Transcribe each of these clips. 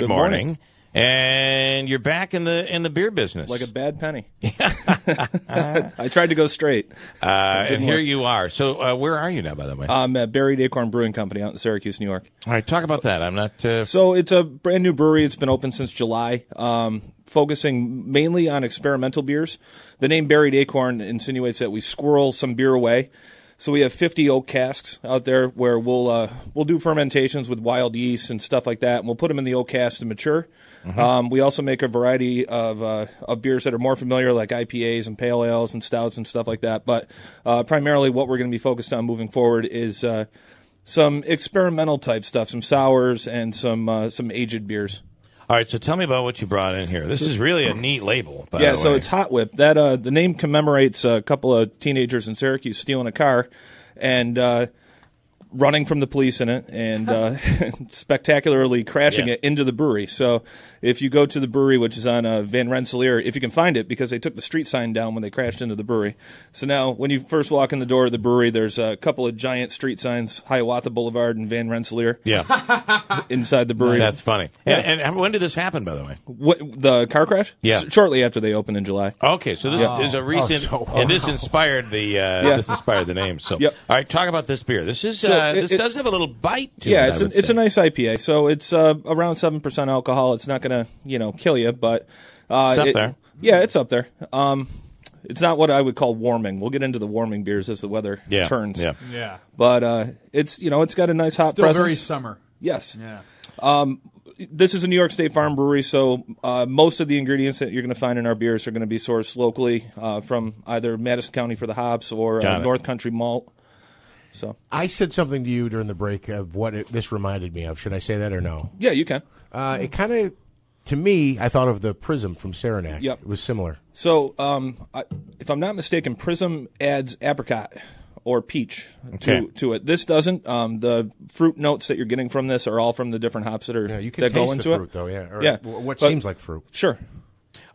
Good morning. And you're back in the beer business. Like a bad penny. I tried to go straight. And here you are. So where are you now, by the way? I'm at Buried Acorn Brewing Company out in Syracuse, New York. All right, talk about that. I'm not... So it's a brand new brewery. It's been open since July, focusing mainly on experimental beers. The name Buried Acorn insinuates that we squirrel some beer away. So we have 50 oak casks out there where we'll do fermentations with wild yeast and stuff like that, and we'll put them in the oak cask to mature. Mm-hmm. We also make a variety of beers that are more familiar, like IPAs and pale ales and stouts and stuff like that. But primarily what we're going to be focused on moving forward is some experimental type stuff, some sours and some aged beers. All right, so tell me about what you brought in here. This is really a neat label, by the way. So it's Hot Whip. That the name commemorates a couple of teenagers in Syracuse stealing a car and running from the police in it and spectacularly crashing it into the brewery. So if you go to the brewery, which is on Van Rensselaer, if you can find it, because they took the street sign down when they crashed into the brewery. So now when you first walk in the door of the brewery, there's a couple of giant street signs, Hiawatha Boulevard and Van Rensselaer. Yeah. Inside the brewery. That's funny. Yeah. And when did this happen, by the way? The car crash? Yeah. Shortly after they opened in July. Okay, so this is a recent, and this inspired the name. So, all right, talk about this beer. This is this does have a little bite to it. Yeah, it's a nice IPA. So it's around 7% alcohol. It's not going to kill you, but it's up there. Yeah, it's up there. It's not what I would call warming. We'll get into the warming beers as the weather turns. Yeah. But it's got a nice hop presence. Still very summer. Yes. Yeah. This is a New York State farm brewery, so most of the ingredients that you're going to find in our beers are going to be sourced locally from either Madison County for the hops or North Country malt. So I said something to you during the break of what this reminded me of. Should I say that or no? Yeah, you can. It kind of, to me, I thought of the Prism from Saranac. Yep. It was similar. So if I'm not mistaken, Prism adds apricot or peach to it. This doesn't. The fruit notes that you're getting from this are all from the different hops that you can that taste go into the fruit, it. Though, yeah. Or What seems like fruit. Sure.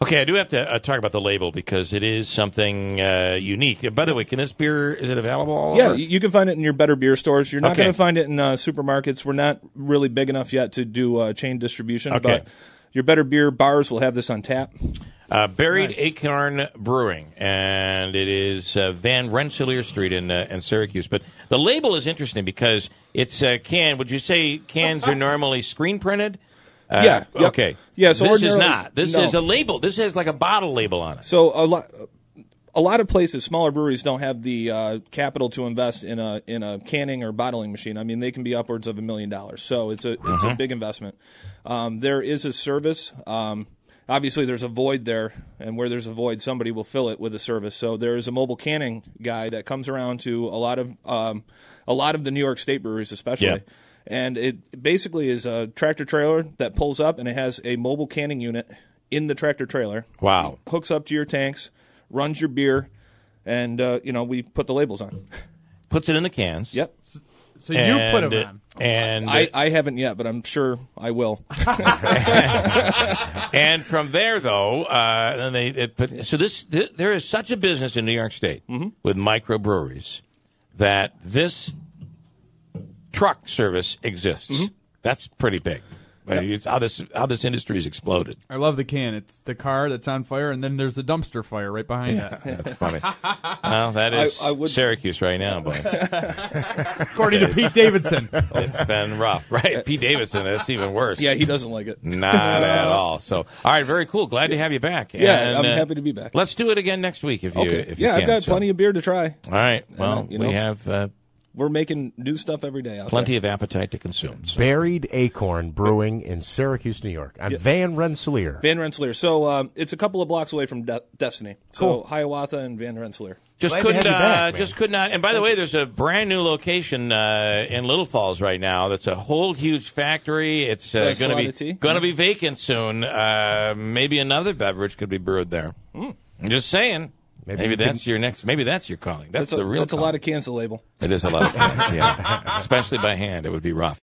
Okay, I do have to talk about the label because it is something unique. By the way, is it available all over? You can find it in your better beer stores. You're not going to find it in supermarkets. We're not really big enough yet to do chain distribution, but your better beer bars will have this on tap. Buried Acorn Brewing, and it is Van Rensselaer Street in Syracuse. But the label is interesting because it's canned. Would you say cans are normally screen printed? Okay. Yeah. So this is not. This is a label. This has like a bottle label on it. So a lot of places, smaller breweries don't have the capital to invest in a canning or bottling machine. I mean, they can be upwards of $1 million. So it's a big investment. There is a service. Obviously, there's a void there, and where there's a void, somebody will fill it with a service. So there is a mobile canning guy that comes around to a lot of the New York State breweries, especially. Yeah. And it basically is a tractor trailer that pulls up, and it has a mobile canning unit in the tractor trailer. Wow. Hooks up to your tanks, runs your beer, and we put the labels on. Puts it in the cans. Yep. So you put them on. And I haven't yet, but I'm sure I will. And from there, though, there is such a business in New York State with microbreweries that this truck service exists. That's pretty big. It's how this industry has exploded. I love the can. It's the car that's on fire, and then there's the dumpster fire right behind it. That's funny. Well, that is Syracuse right now, but according to Pete Davidson, it's been rough, right? Pete Davidson, that's even worse. Yeah, he doesn't like it. Not at all. So, all right, very cool. Glad to have you back. Yeah, and, I'm happy to be back. Let's do it again next week if you can. I've got plenty of beer to try. All right. Well, we have. We're making new stuff every day out Plenty there. of appetite to consume. So. Buried Acorn Brewing in Syracuse, New York. On Van Rensselaer. Van Rensselaer. So it's a couple of blocks away from Destiny. Cool. So Hiawatha and Van Rensselaer. Just could not. And by the way, there's a brand new location in Little Falls right now. That's a whole huge factory. It's going to be vacant soon. Maybe another beverage could be brewed there. I'm just saying. Maybe that's your next. Maybe that's your calling. That's the real. That's calling. a lot of cans to label. It is a lot of cans, yeah. Especially by hand, it would be rough.